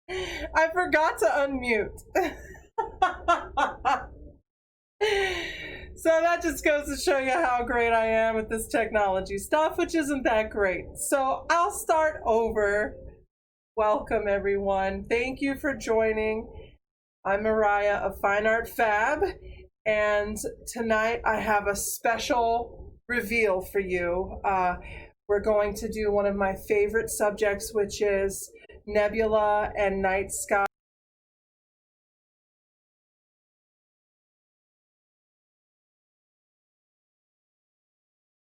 I forgot to unmute. So that just goes to show you how great I am with this technology stuff, which isn't that great. So I'll start over. Welcome, everyone. Thank you for joining. I'm Mariah of Fine Art Fab, and tonight I have a special reveal for you. We're going to do one of my favorite subjects, which is nebula and night sky.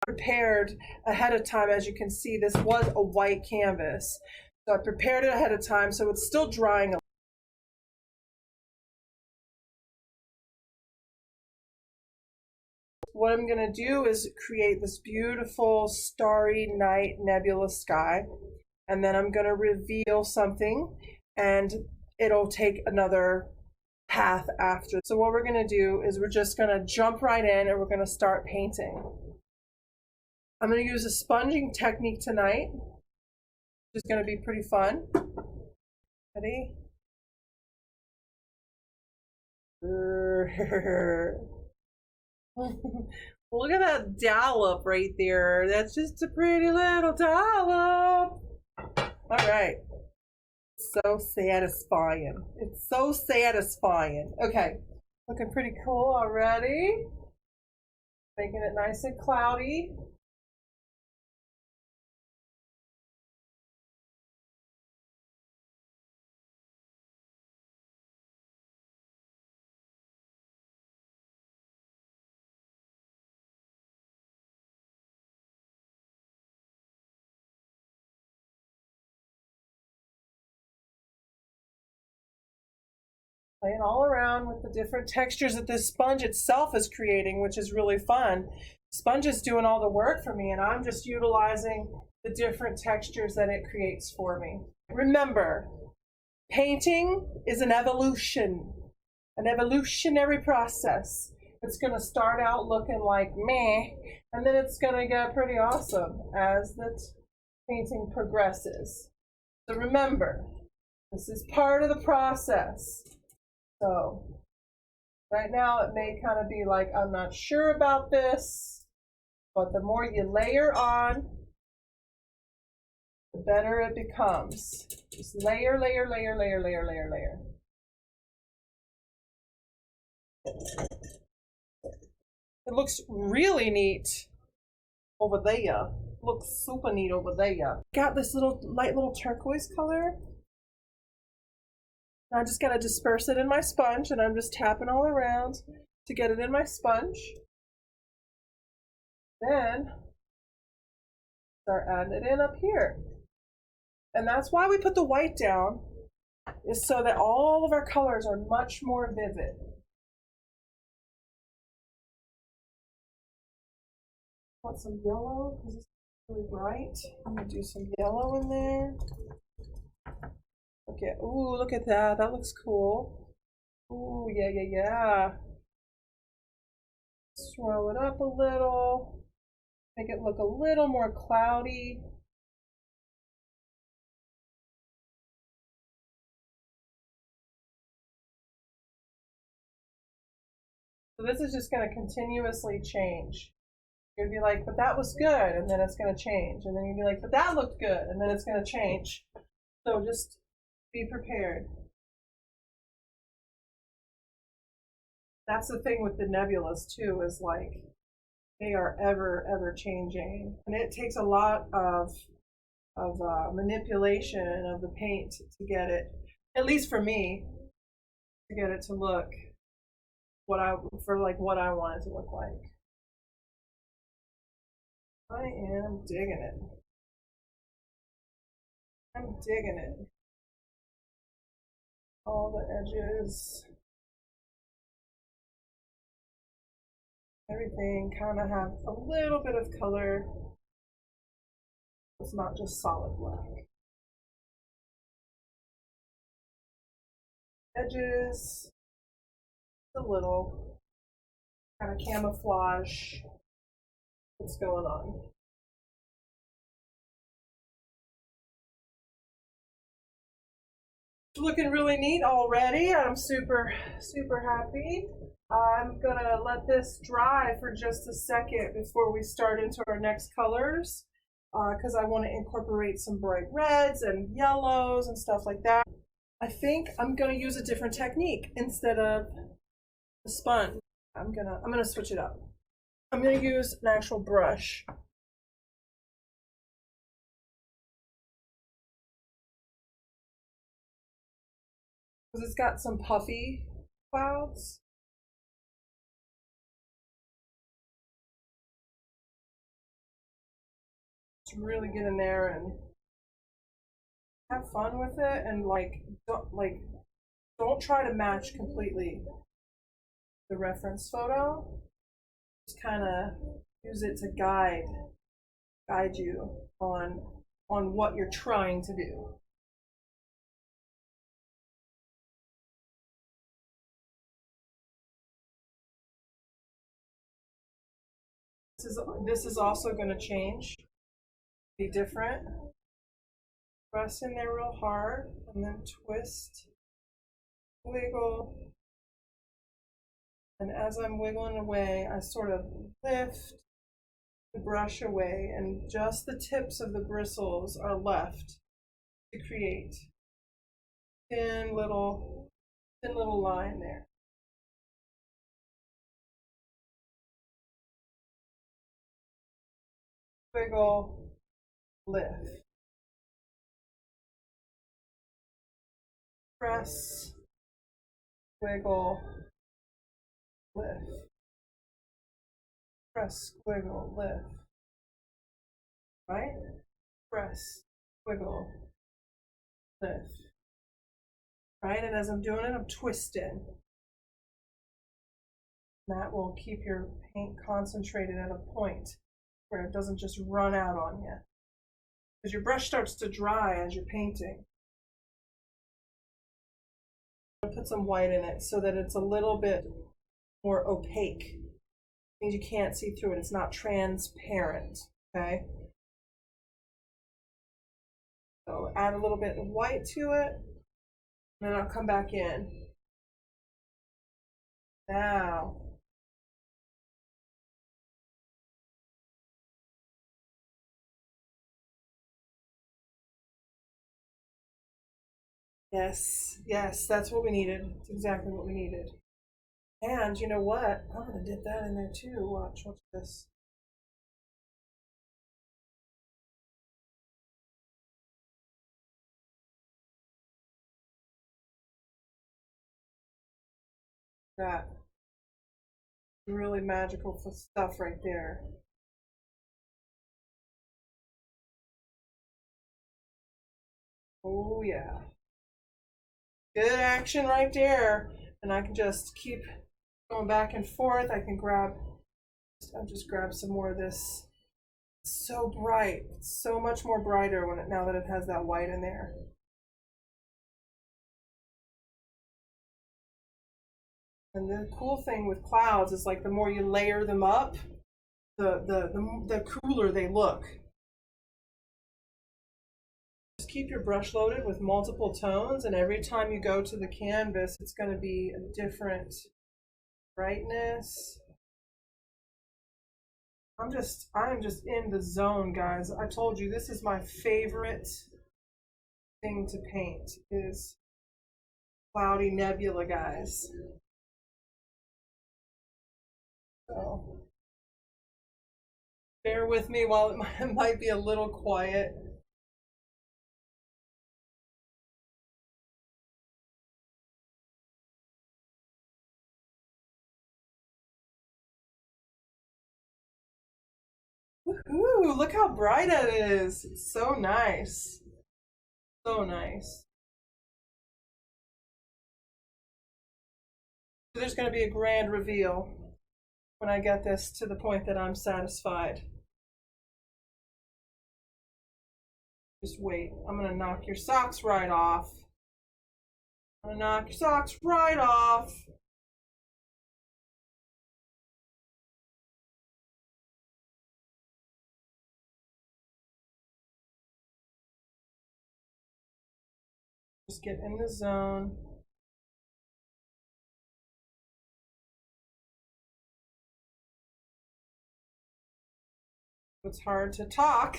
Prepared ahead of time. As you can see, this was a white canvas, so I prepared it ahead of time, so it's still drying. What I'm going to do is create this beautiful starry night nebula sky, and then I'm going to reveal something, and it'll take another path after. So what we're going to do is we're just going to jump right in, and we're going to start painting. I'm going to use a sponging technique tonight, which is going to be pretty fun. Ready? Look at that dollop right there. That's just a pretty little dollop. All right. So satisfying. It's so satisfying. Okay. Looking pretty cool already. Making it nice and cloudy. Playing all around with the different textures that this sponge itself is creating, which is really fun. Sponge is doing all the work for me, and I'm just utilizing the different textures that it creates for me. Remember, painting is an evolution, an evolutionary process. It's going to start out looking like meh, and then it's going to get pretty awesome as the painting progresses. So remember, this is part of the process. So right now it may kind of be like, I'm not sure about this, but the more you layer on, the better it becomes. Just layer, layer, layer, layer, layer, layer, layer. It looks really neat over there. Looks super neat over there. Got this light little turquoise color. I just gotta disperse it in my sponge, and I'm just tapping all around to get it in my sponge. Then start adding it in up here. And that's why we put the white down, is so that all of our colors are much more vivid. Want some yellow because it's really bright. I'm gonna do some yellow in there. Okay, ooh, look at that. That looks cool. Ooh, yeah, yeah, yeah. Swirl it up a little. Make it look a little more cloudy. So this is just going to continuously change. You'd be like, but that was good, and then it's going to change. And then you'd be like, but that looked good, and then it's going to change. So just be prepared. That's the thing with the nebulas too, is like they are ever changing, and it takes a lot of manipulation of the paint to get it, at least for me, to get it to look what I want it to look like. I am digging it. I'm digging it. All the edges. Everything kind of have a little bit of color. It's not just solid black. Edges, a little kind of camouflage. What's going on? Looking really neat already. I'm super, super happy. I'm gonna let this dry for just a second before we start into our next colors, because I want to incorporate some bright reds and yellows and stuff like that. I think I'm gonna use a different technique instead of the sponge. I'm gonna switch it up. I'm gonna use an actual brush. Because it's got some puffy clouds. To really get in there and have fun with it, and don't try to match completely the reference photo. Just kind of use it to guide you on what you're trying to do. This is also going to change, be different. Press in there real hard and then twist, wiggle. And as I'm wiggling away, I sort of lift the brush away, and just the tips of the bristles are left to create thin little line there. Wiggle, lift. Press, wiggle, lift. Press, wiggle, lift. Right? Press, wiggle, lift. Right? And as I'm doing it, I'm twisting. That will keep your paint concentrated at a point where it doesn't just run out on you. Because your brush starts to dry as you're painting. I'm gonna put some white in it so that it's a little bit more opaque. It means you can't see through it. It's not transparent. Okay? So add a little bit of white to it, and then I'll come back in. Now, yes, that's what we needed. It's exactly what we needed. And you know what? I'm gonna dip that in there too. Watch this. That really magical stuff right there. Oh yeah. Good action right there. And I can just keep going back and forth. I'll just grab some more of this. It's so bright. It's so much more brighter now that it has that white in there. And the cool thing with clouds is like the more you layer them up, the cooler they look. Just keep your brush loaded with multiple tones, and every time you go to the canvas, it's going to be a different brightness. I'm just in the zone, guys. I told you this is my favorite thing to paint is cloudy nebula, guys. So bear with me while it might be a little quiet. Woohoo! Look how bright it is. It's so nice. So nice. There's going to be a grand reveal when I get this to the point that I'm satisfied. Just wait. I'm going to knock your socks right off. I'm going to knock your socks right off. Just get in the zone. It's hard to talk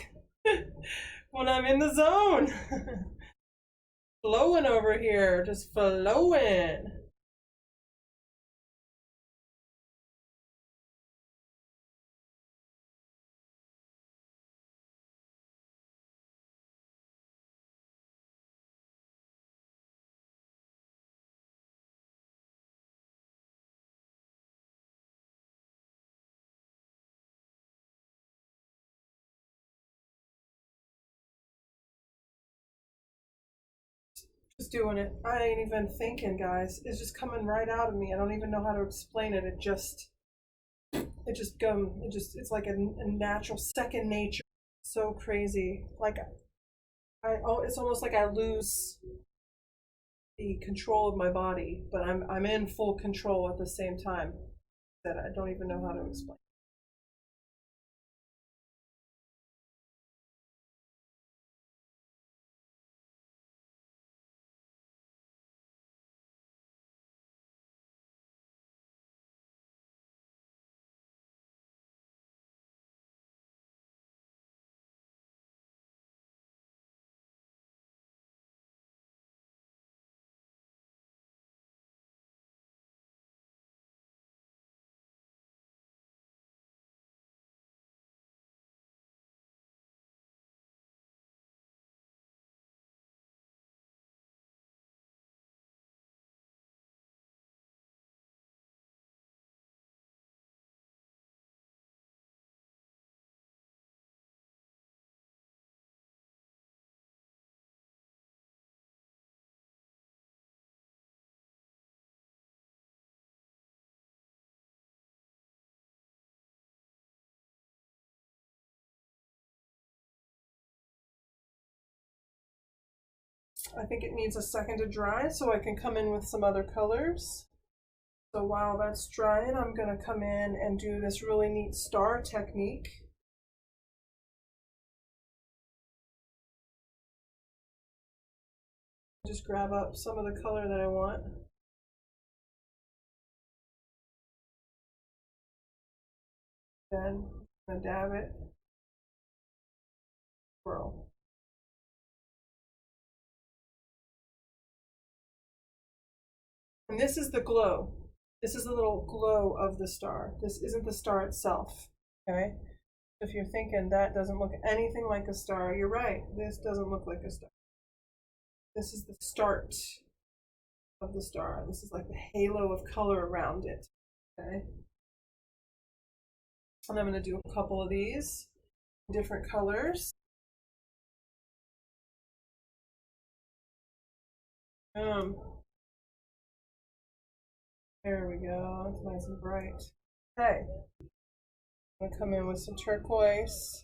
when I'm in the zone. Flowing over here, just flowing. Just doing it. I ain't even thinking, guys. It's just coming right out of me. I don't even know how to explain it. It's like a natural second nature. So crazy. Like it's almost like I lose the control of my body, but I'm in full control at the same time. That I don't even know how to explain. I think it needs a second to dry so I can come in with some other colors. So while that's drying, I'm going to come in and do this really neat star technique. Just grab up some of the color that I want. Then I'm going to dab it. Swirl. And this is the glow. This is the little glow of the star. This isn't the star itself, okay? If you're thinking that doesn't look anything like a star, you're right. This doesn't look like a star. This is the start of the star. This is like the halo of color around it, okay? And I'm going to do a couple of these different colors. There we go. It's nice and bright. Okay. I'm going to come in with some turquoise.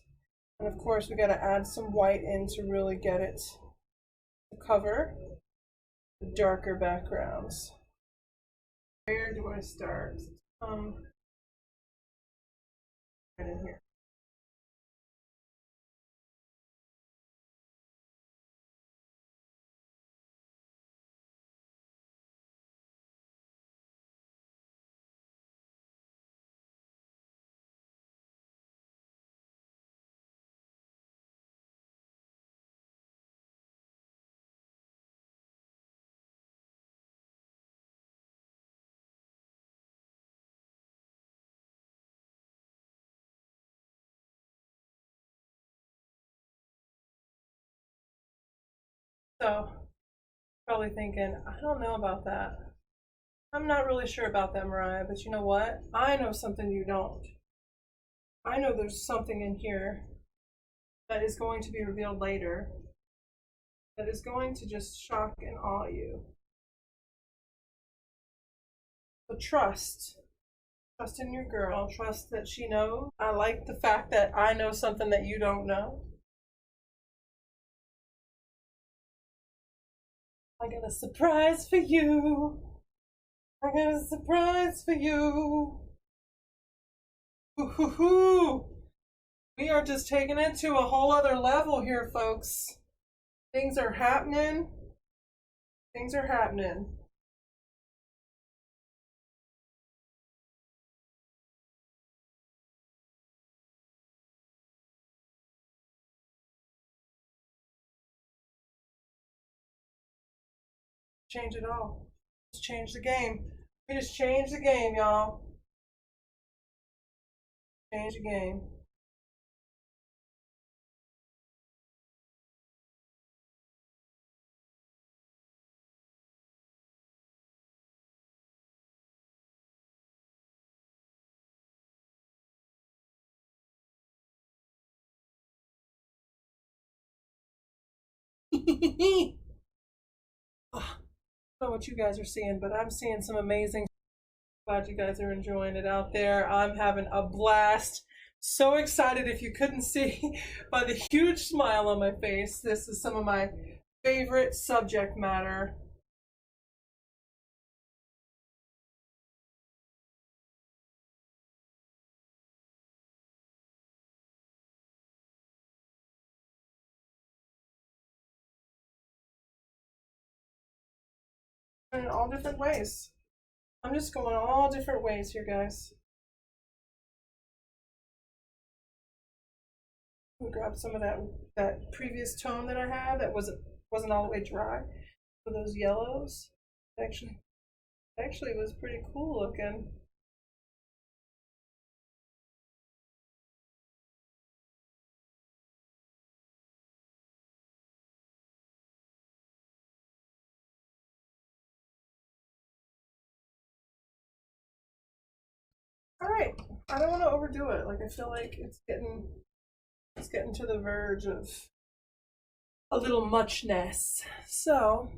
And of course, we got to add some white in to really get it to cover the darker backgrounds. Where do I start? Right in here. So, probably thinking, I don't know about that. I'm not really sure about that, Mariah, but you know what? I know something you don't. I know there's something in here that is going to be revealed later that is going to just shock and awe you. So trust. Trust in your girl. Trust that she knows. I like the fact that I know something that you don't know. I got a surprise for you. I got a surprise for you. Hoo-hoo-hoo. We are just taking it to a whole other level here, folks. Things are happening. Things are happening. Change it all. Just change the game. We just changed the game, y'all. Change the game. I don't know what you guys are seeing, but I'm seeing some amazing. Glad you guys are enjoying it out there. I'm having a blast. So excited if you couldn't see by the huge smile on my face. This is some of my favorite subject matter. In all different ways. I'm just going all different ways here, guys. Let me grab some of that previous tone that I had that wasn't all the way dry. For those yellows, actually was pretty cool looking. All right, I don't want to overdo it. Like I feel like it's getting to the verge of a little muchness. So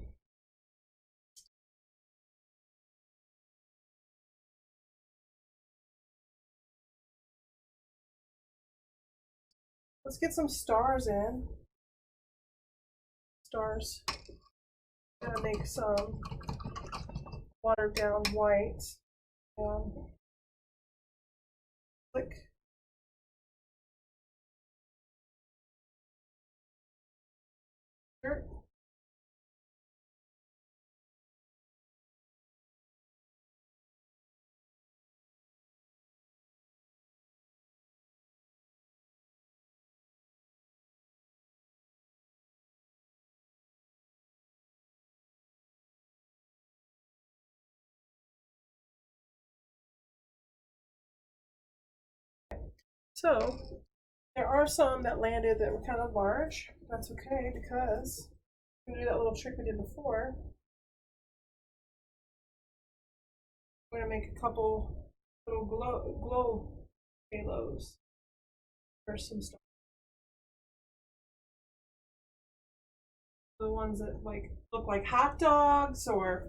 let's get some stars in. Stars. Gonna make some watered down white. Click. Sure. So there are some that landed that were kind of large. That's okay because we can do that little trick we did before. We're gonna make a couple little glow halos for some stuff. The ones that like look like hot dogs or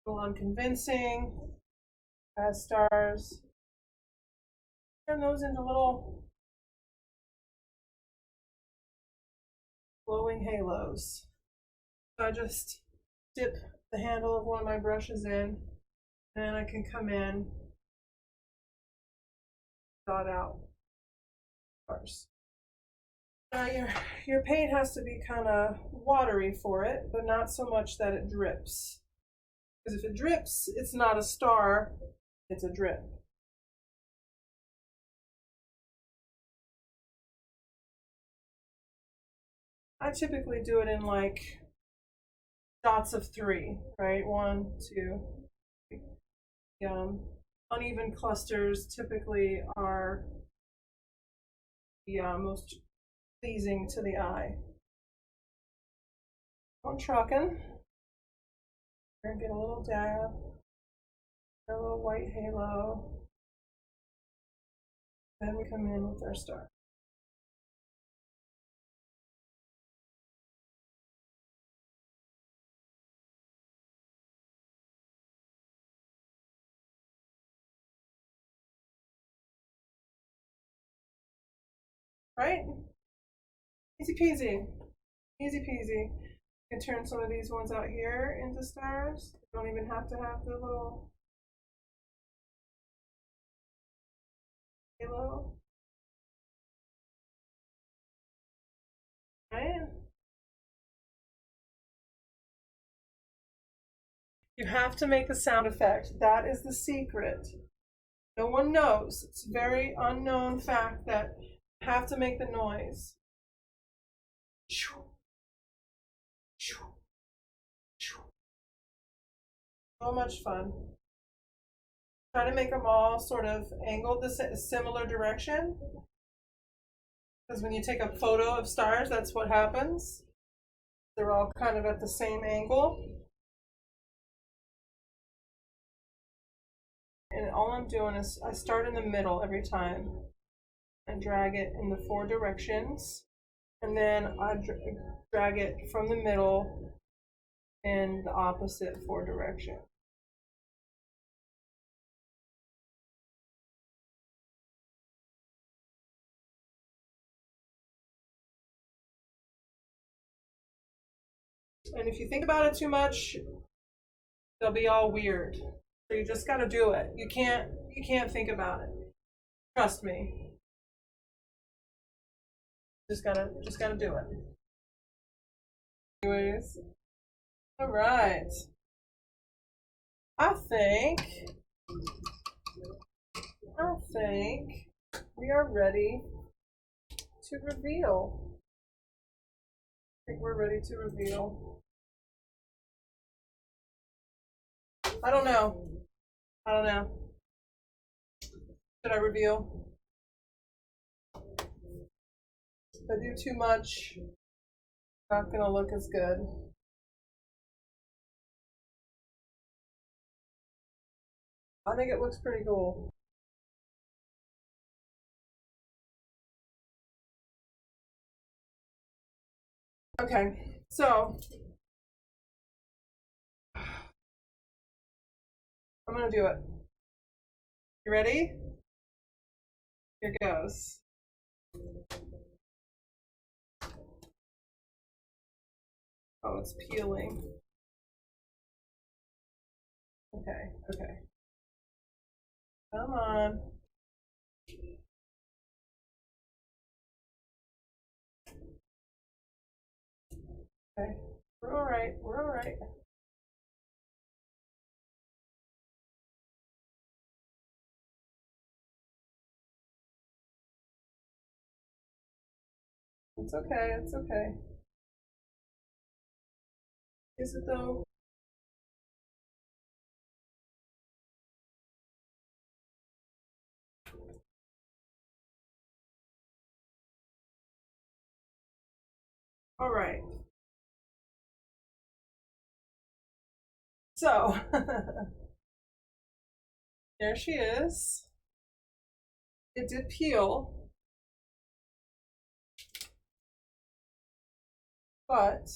a little unconvincing as stars. Turn those into little glowing halos. So I just dip the handle of one of my brushes in, and I can come in, dot out stars. Your paint has to be kind of watery for it, but not so much that it drips. Because if it drips, it's not a star, it's a drip. I typically do it in like dots of 3, right? 1, 2, 3. Uneven clusters typically are the most pleasing to the eye. I'm trucking. We're gonna get a little dab, a little white halo. Then we come in with our star. Right? Easy peasy. Easy peasy. You can turn some of these ones out here into stars. You don't even have to have the little halo. Right? You have to make the sound effect. That is the secret. No one knows. It's a very unknown fact that you have to make the noise. So much fun. Try to make them all sort of angled the similar direction. Because when you take a photo of stars, that's what happens. They're all kind of at the same angle. And all I'm doing is I start in the middle every time and drag it in the 4 directions. And then I drag it from the middle in the opposite 4 directions. And if you think about it too much, they'll be all weird. So you just gotta do it. You can't think about it. Trust me. Just gotta do it. Anyways. Alright. I think we are ready to reveal. I think we're ready to reveal. I don't know. Should I reveal? If I do too much, it's not gonna look as good. I think it looks pretty cool. Okay, so I'm gonna do it. You ready? Here goes. Oh, it's peeling. Okay. Come on. Okay, we're all right. It's okay. Is it though? All right. So, there she is. It did peel, but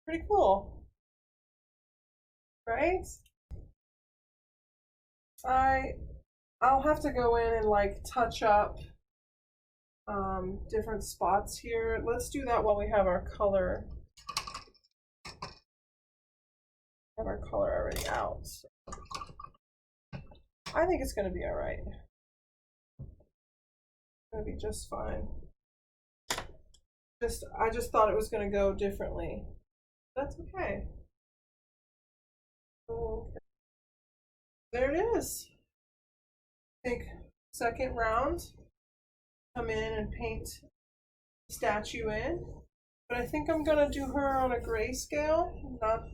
pretty cool, right? I'll have to go in and like touch up different spots here. Let's do that while we have our color. Have our color already out. I think it's gonna be all right. It's gonna be just fine. I just thought it was gonna go differently. That's okay. Okay. There it is. Take second round. Come in and paint the statue in. But I think I'm gonna do her on a grayscale.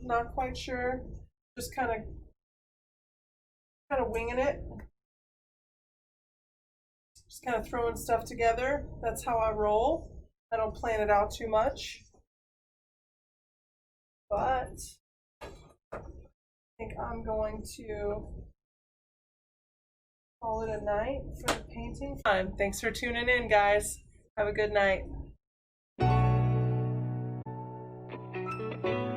Not quite sure. Just kind of winging it. Just kind of throwing stuff together. That's how I roll. I don't plan it out too much. But I think I'm going to call it a night for the painting. Thanks for tuning in, guys. Have a good night.